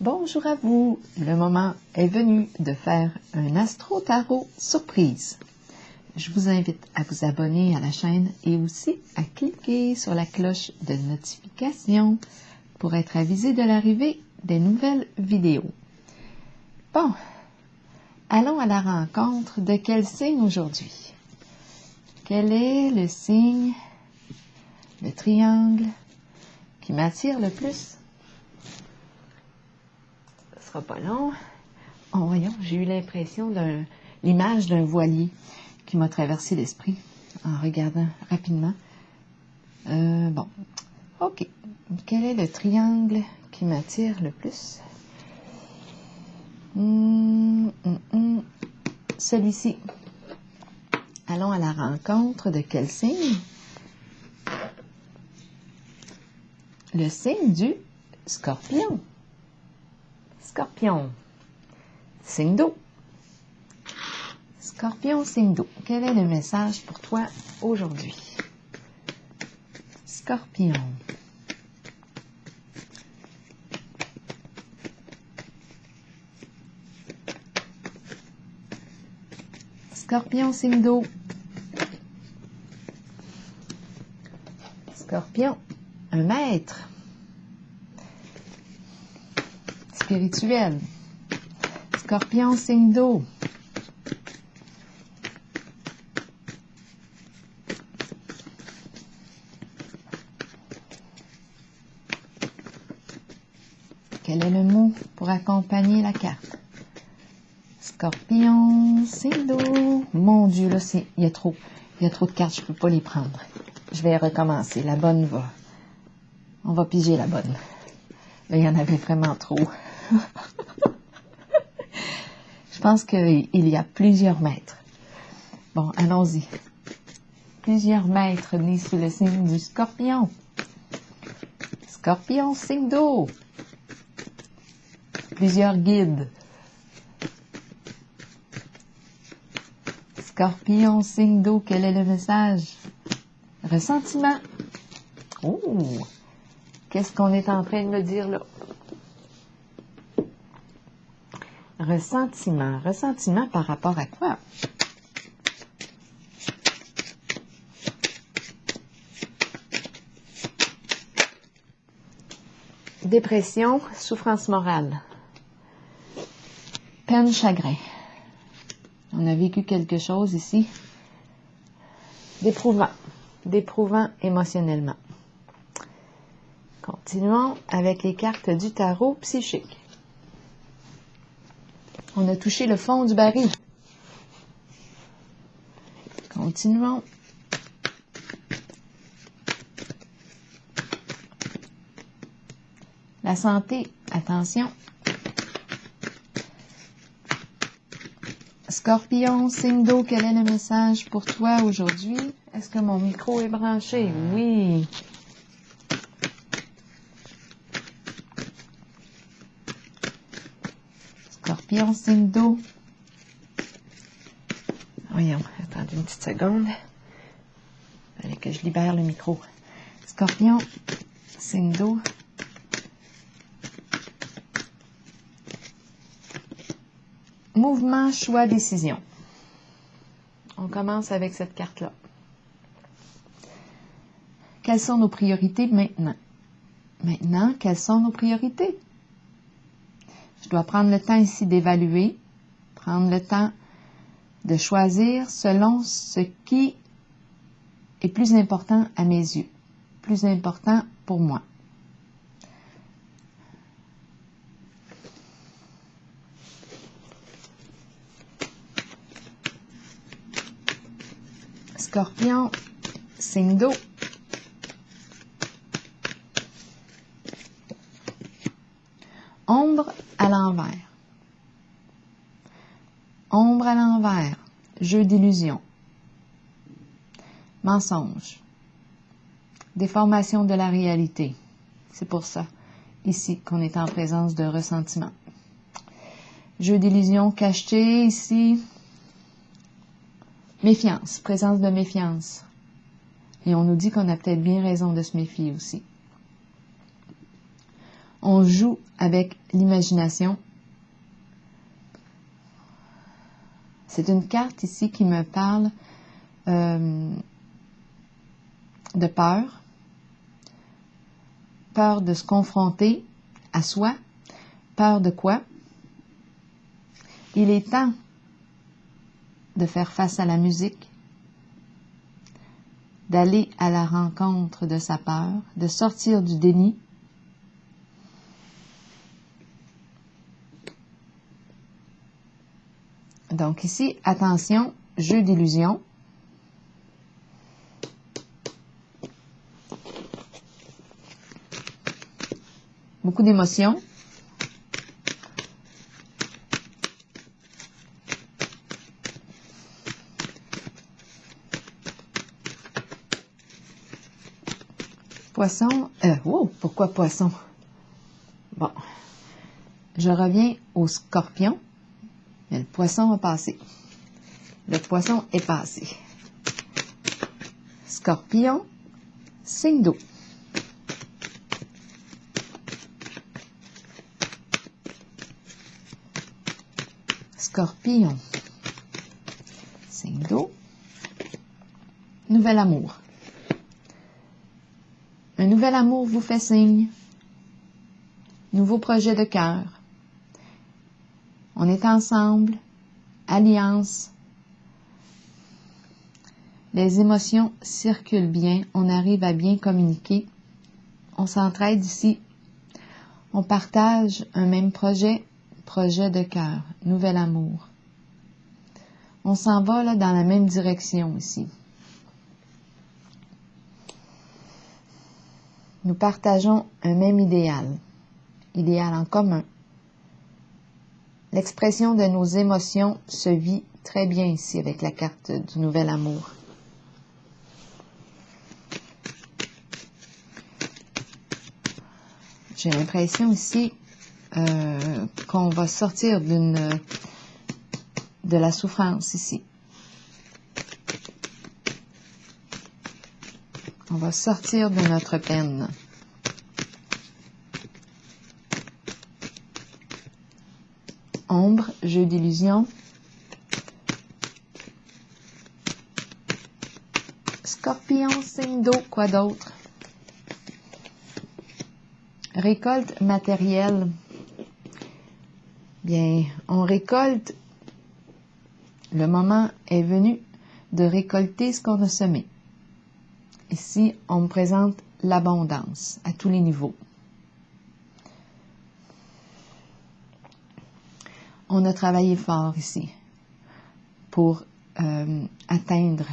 Bonjour à vous, le moment est venu de faire un astro-tarot surprise. Je vous invite à vous abonner à la chaîne et aussi à cliquer sur la cloche de notification pour être avisé de l'arrivée des nouvelles vidéos. Bon, allons à la rencontre de quel signe aujourd'hui? Quel est le signe, le triangle qui m'attire le plus? Ce sera pas long. Oh, voyons, j'ai eu l'impression l'image d'un voilier qui m'a traversé l'esprit en regardant rapidement. Bon, ok. Quel est le triangle qui m'attire le plus? Celui-ci. Allons à la rencontre de quel signe? Le signe du Scorpion. Scorpion. Signe d'eau. Scorpion, signe d'eau. Quel est le message pour toi aujourd'hui? Scorpion. Scorpion, signe d'eau. Scorpion, un maître. Spirituel. Scorpion, signe d'eau. Quel est le mot pour accompagner la carte? Scorpion, signe d'eau. Mon Dieu, là, il y a trop de cartes, je ne peux pas les prendre. Je vais recommencer. La bonne va. On va piger la bonne. Là, il y en avait vraiment trop. Je pense qu'il y a plusieurs maîtres. Bon, allons-y. Plusieurs maîtres nés sous le signe du Scorpion. Scorpion, signe d'eau. Plusieurs guides. Scorpion, signe d'eau, quel est le message? Ressentiment. Oh! Qu'est-ce qu'on est en train de me dire là? Ressentiment. Ressentiment par rapport à quoi? Dépression, souffrance morale. Peine, chagrin. On a vécu quelque chose ici d'éprouvant émotionnellement. Continuons avec les cartes du tarot psychique. On a touché le fond du baril. Continuons. La santé, attention. Scorpion, signe d'eau, quel est le message pour toi aujourd'hui? Est-ce que mon micro est branché? Oui. Scorpion, signe d'eau. Voyons, attendez une petite seconde. Il fallait que je libère le micro. Scorpion, signe d'eau. Mouvement, choix, décision. On commence avec cette carte-là. Quelles sont nos priorités maintenant? Maintenant, quelles sont nos priorités? Je dois prendre le temps ici d'évaluer, prendre le temps de choisir selon ce qui est plus important à mes yeux, plus important pour moi. Scorpion, signe d'eau. Ombre à l'envers. Ombre à l'envers. Jeu d'illusion. Mensonge. Déformation de la réalité. C'est pour ça, ici, qu'on est en présence de ressentiment. Jeu d'illusion caché, ici. Méfiance, présence de méfiance. Et on nous dit qu'on a peut-être bien raison de se méfier aussi. On joue avec l'imagination. C'est une carte ici qui me parle de peur. Peur de se confronter à soi. Peur de quoi? Il est temps de faire face à la musique, d'aller à la rencontre de sa peur, de sortir du déni. Donc ici, attention, jeu d'illusion. Beaucoup d'émotions. Poisson, pourquoi poisson? Bon, je reviens au scorpion, mais le poisson a passé. Le poisson est passé. Scorpion, signe d'eau. Scorpion, signe d'eau. Nouvel amour. Un nouvel amour vous fait signe. Nouveau projet de cœur. On est ensemble. Alliance. Les émotions circulent bien. On arrive à bien communiquer. On s'entraide ici. On partage un même projet. Projet de cœur. Nouvel amour. On s'en va là dans la même direction ici. Nous partageons un même idéal. Idéal en commun. L'expression de nos émotions se vit très bien ici avec la carte du nouvel amour. J'ai l'impression ici qu'on va sortir de la souffrance ici. On va sortir de notre peine. Ombre, jeu d'illusion. Scorpion, signe d'eau, quoi d'autre? Récolte matérielle. Bien, on récolte. Le moment est venu de récolter ce qu'on a semé. Ici, on me présente l'abondance à tous les niveaux. On a travaillé fort ici pour atteindre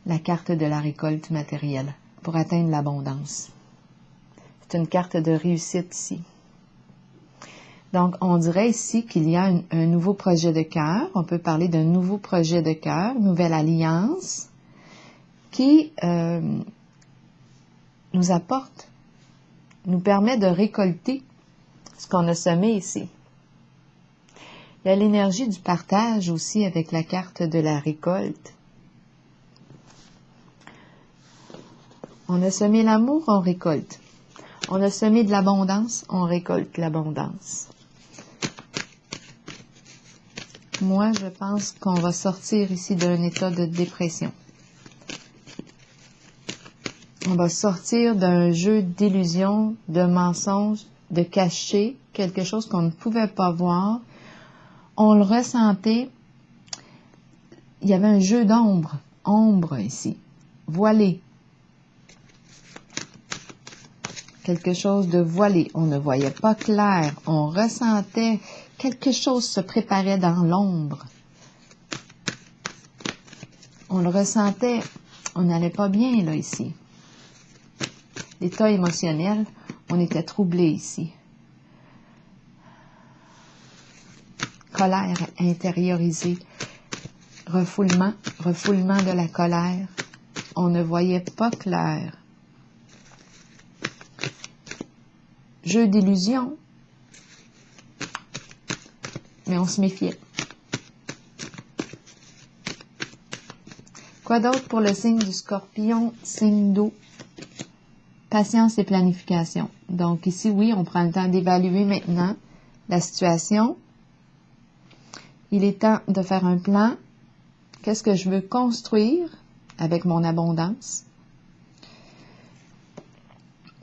la carte de la récolte matérielle, pour atteindre l'abondance. C'est une carte de réussite ici. Donc, on dirait ici qu'il y a un nouveau projet de cœur. On peut parler d'un nouveau projet de cœur, nouvelle alliance, qui nous apporte, nous permet de récolter ce qu'on a semé ici. Il y a l'énergie du partage aussi avec la carte de la récolte. On a semé l'amour, on récolte. On a semé de l'abondance, on récolte l'abondance. Moi, je pense qu'on va sortir ici d'un état de dépression. On va sortir d'un jeu d'illusions, de mensonges, de cachets, quelque chose qu'on ne pouvait pas voir. On le ressentait. Il y avait un jeu d'ombre, ombre ici, voilé. Quelque chose de voilé. On ne voyait pas clair. On ressentait quelque chose se préparait dans l'ombre. On le ressentait. On n'allait pas bien là ici. L'état émotionnel, on était troublé ici. Colère intériorisée. Refoulement de la colère. On ne voyait pas clair. Jeu d'illusion. Mais on se méfiait. Quoi d'autre pour le signe du Scorpion, signe d'eau? patience et planification. Donc ici, oui, on prend le temps d'évaluer maintenant la situation. Il est temps de faire un plan. Qu'est-ce que je veux construire avec mon abondance?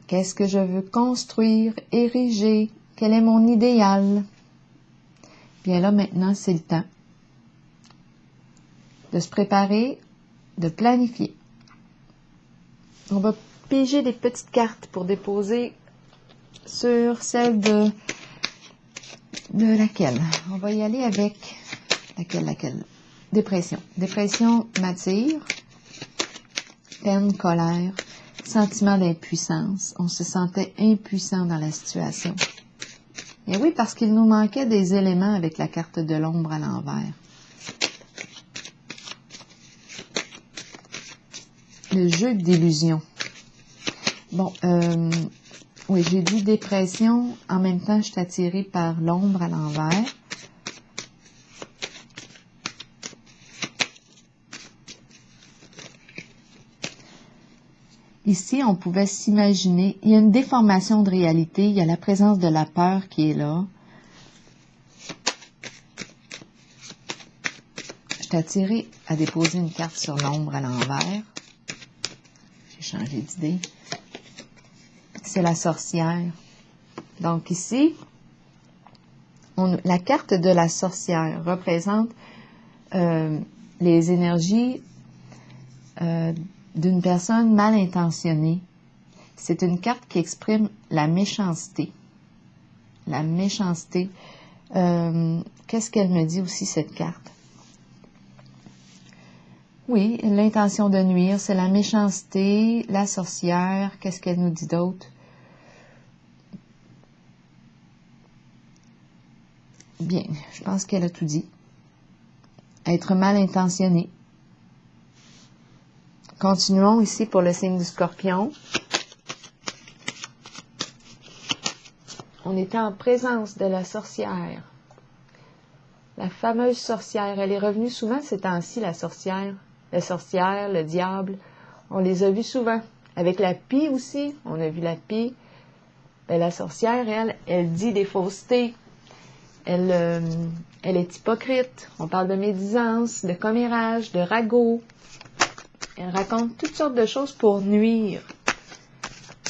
Qu'est-ce que je veux construire, ériger? Quel est mon idéal? Bien là, maintenant, c'est le temps de se préparer, de planifier. On va piger des petites cartes pour déposer sur celle de laquelle? On va y aller avec laquelle? Dépression. Dépression m'attire. Peine, colère, sentiment d'impuissance. On se sentait impuissant dans la situation. Et oui, parce qu'il nous manquait des éléments avec la carte de l'ombre à l'envers. Le jeu d'illusion. Bon, oui, j'ai dit dépression. En même temps, je suis attirée par l'ombre à l'envers. Ici, on pouvait s'imaginer, il y a une déformation de réalité, il y a la présence de la peur qui est là. Je suis attirée à déposer une carte sur l'ombre à l'envers. J'ai changé d'idée. C'est la sorcière. Donc ici, la carte de la sorcière représente les énergies d'une personne mal intentionnée. C'est une carte qui exprime la méchanceté. La méchanceté. Qu'est-ce qu'elle me dit aussi, cette carte? Oui, l'intention de nuire, c'est la méchanceté, la sorcière. Qu'est-ce qu'elle nous dit d'autre? Bien, je pense qu'elle a tout dit. Être mal intentionné. Continuons ici pour le signe du Scorpion. On était en présence de la sorcière. La fameuse sorcière. Elle est revenue souvent ces temps-ci, la sorcière. La sorcière, le diable. On les a vus souvent. Avec la pie aussi. On a vu la pie. Ben, la sorcière, elle dit des faussetés. Elle est hypocrite. On parle de médisance, de commérage, de ragot. Elle raconte toutes sortes de choses pour nuire.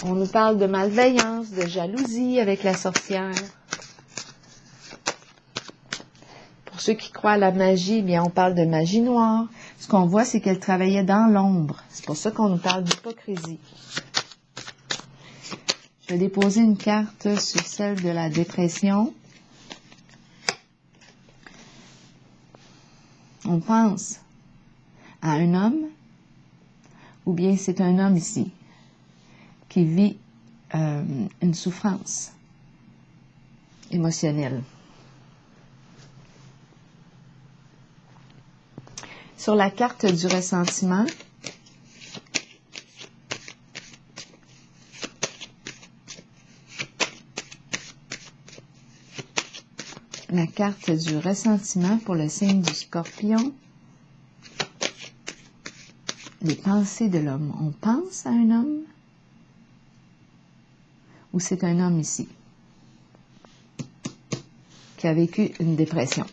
On nous parle de malveillance, de jalousie avec la sorcière. Pour ceux qui croient à la magie, bien, on parle de magie noire. Ce qu'on voit, c'est qu'elle travaillait dans l'ombre. C'est pour ça qu'on nous parle d'hypocrisie. Je vais déposer une carte sur celle de la dépression. On pense à un homme, ou bien c'est un homme ici, qui vit une souffrance émotionnelle. Sur la carte du ressentiment, la carte du ressentiment pour le signe du Scorpion, les pensées de l'homme. On pense à un homme ou c'est un homme ici qui a vécu une dépression.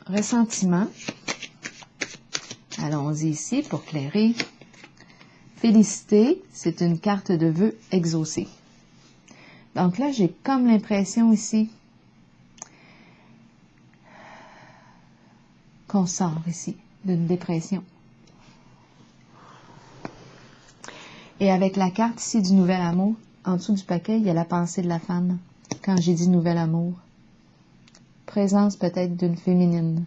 Ressentiment. Allons-y ici pour clairer. Félicité, c'est une carte de vœux exaucés. Donc là, j'ai comme l'impression ici qu'on sort ici d'une dépression. Et avec la carte ici du nouvel amour, en dessous du paquet, il y a la pensée de la femme. Quand j'ai dit nouvel amour. Présence peut-être d'une féminine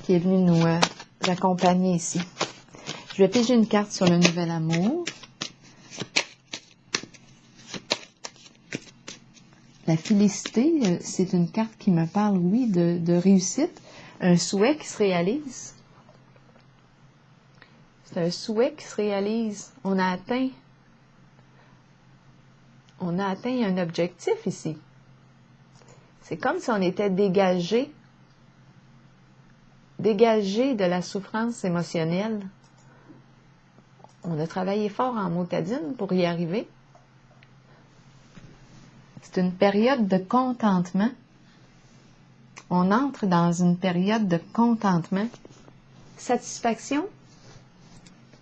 qui est venue nous accompagner ici. Je vais piger une carte sur le nouvel amour. La félicité, c'est une carte qui me parle, oui, de réussite, un souhait qui se réalise. C'est un souhait qui se réalise. On a atteint un objectif ici. C'est comme si on était dégagé de la souffrance émotionnelle. On a travaillé fort en motadine pour y arriver. C'est une période de contentement. On entre dans une période de contentement. Satisfaction,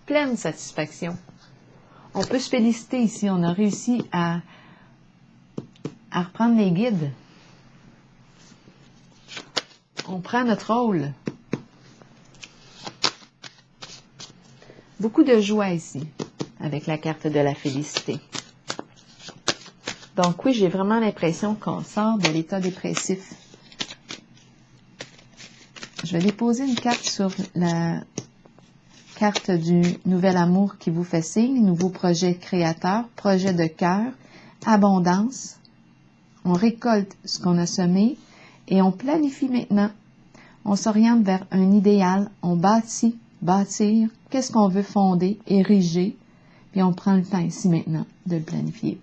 pleine satisfaction. On peut se féliciter ici, on a réussi à reprendre les guides. On prend notre rôle. Beaucoup de joie ici, avec la carte de la félicité. Donc oui, j'ai vraiment l'impression qu'on sort de l'état dépressif. Je vais déposer une carte sur la carte du nouvel amour qui vous fait signe, nouveau projet créateur, projet de cœur, abondance. On récolte ce qu'on a semé et on planifie maintenant. On s'oriente vers un idéal, on bâtit, bâtir, qu'est-ce qu'on veut fonder, ériger, puis on prend le temps ici maintenant de le planifier.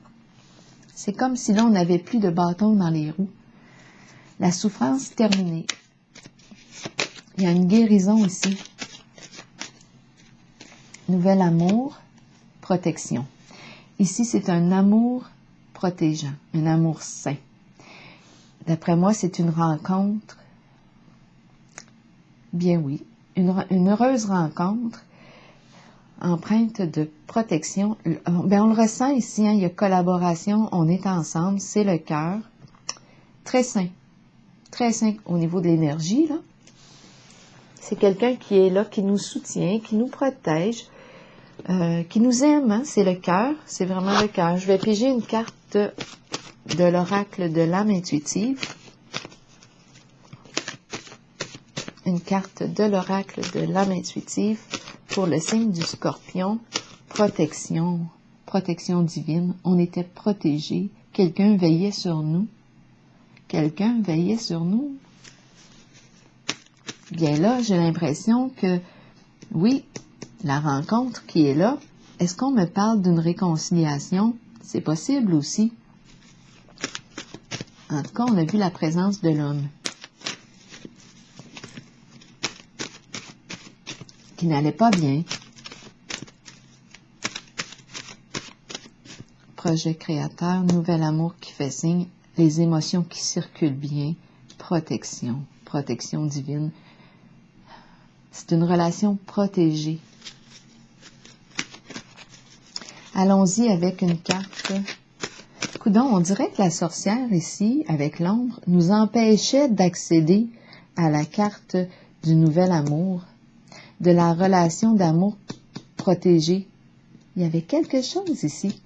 C'est comme si là on n'avait plus de bâton dans les roues. La souffrance terminée. Il y a une guérison ici. Nouvel amour, protection. Ici, c'est un amour protégeant, un amour sain. D'après moi, c'est une rencontre, bien oui, une heureuse rencontre empreinte de protection. Bien, on le ressent ici, hein, il y a collaboration, on est ensemble, c'est le cœur. Très sain au niveau de l'énergie, là. C'est quelqu'un qui est là, qui nous soutient, qui nous protège, qui nous aime, hein? C'est le cœur, c'est vraiment le cœur. Je vais piger une carte de l'oracle de l'âme intuitive. Une carte de l'oracle de l'âme intuitive pour le signe du Scorpion. Protection, protection divine. On était protégés. Quelqu'un veillait sur nous. Quelqu'un veillait sur nous. Bien là, j'ai l'impression que, oui, la rencontre qui est là, est-ce qu'on me parle d'une réconciliation? C'est possible aussi. En tout cas, on a vu la présence de l'homme qui n'allait pas bien. Projet créateur, nouvel amour qui fait signe, les émotions qui circulent bien, protection, protection divine. C'est une relation protégée. Allons-y avec une carte. Coudon, on dirait que la sorcière ici, avec l'ombre, nous empêchait d'accéder à la carte du nouvel amour, de la relation d'amour protégée. Il y avait quelque chose ici.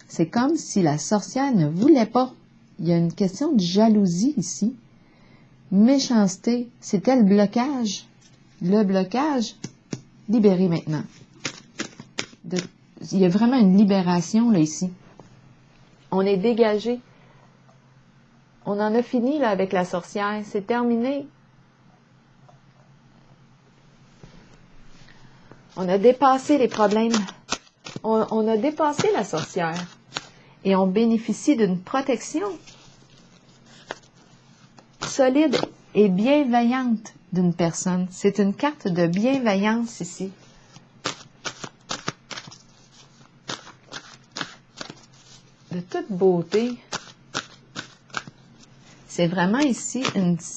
C'est comme si la sorcière ne voulait pas. Il y a une question de jalousie ici. Méchanceté, c'était le blocage. Le blocage, libéré maintenant. Il y a vraiment une libération là ici. On est dégagé. On en a fini là avec la sorcière. C'est terminé. On a dépassé les problèmes. On a dépassé la sorcière. Et on bénéficie d'une protection solide et bienveillante d'une personne. C'est une carte de bienveillance ici. De toute beauté. C'est vraiment ici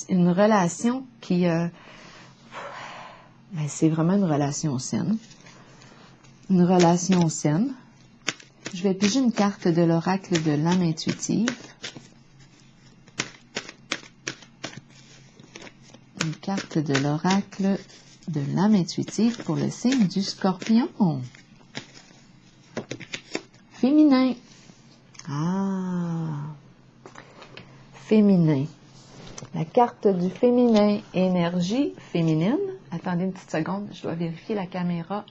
une relation qui... c'est vraiment une relation saine. Une relation saine. Je vais piger une carte de l'oracle de l'âme intuitive. Une carte de l'oracle de l'âme intuitive pour le signe du Scorpion. Féminin. Ah! Féminin. La carte du féminin, énergie féminine. Attendez une petite seconde, je dois vérifier la caméra.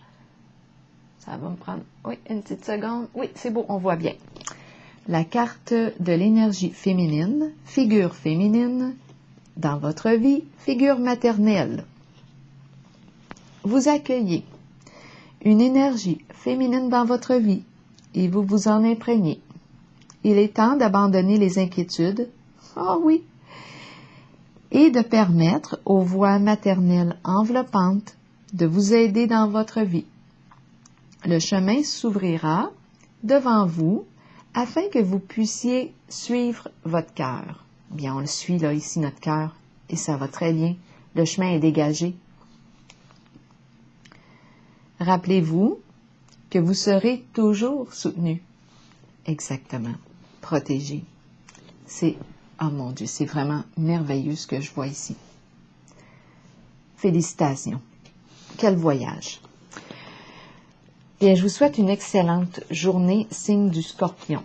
Ça va me prendre, oui, une petite seconde. Oui, c'est beau, on voit bien. La carte de l'énergie féminine, figure féminine, dans votre vie, figure maternelle. Vous accueillez une énergie féminine dans votre vie et vous vous en imprégnez. Il est temps d'abandonner les inquiétudes. Ah oui! Et de permettre aux voix maternelles enveloppantes de vous aider dans votre vie. le chemin s'ouvrira devant vous afin que vous puissiez suivre votre cœur. Bien, on le suit là, ici, notre cœur, et ça va très bien. Le chemin est dégagé. Rappelez-vous que vous serez toujours soutenu. Exactement. Protégé. C'est, oh mon Dieu, c'est vraiment merveilleux ce que je vois ici. Félicitations. Quel voyage. Bien, je vous souhaite une excellente journée, signe du Scorpion.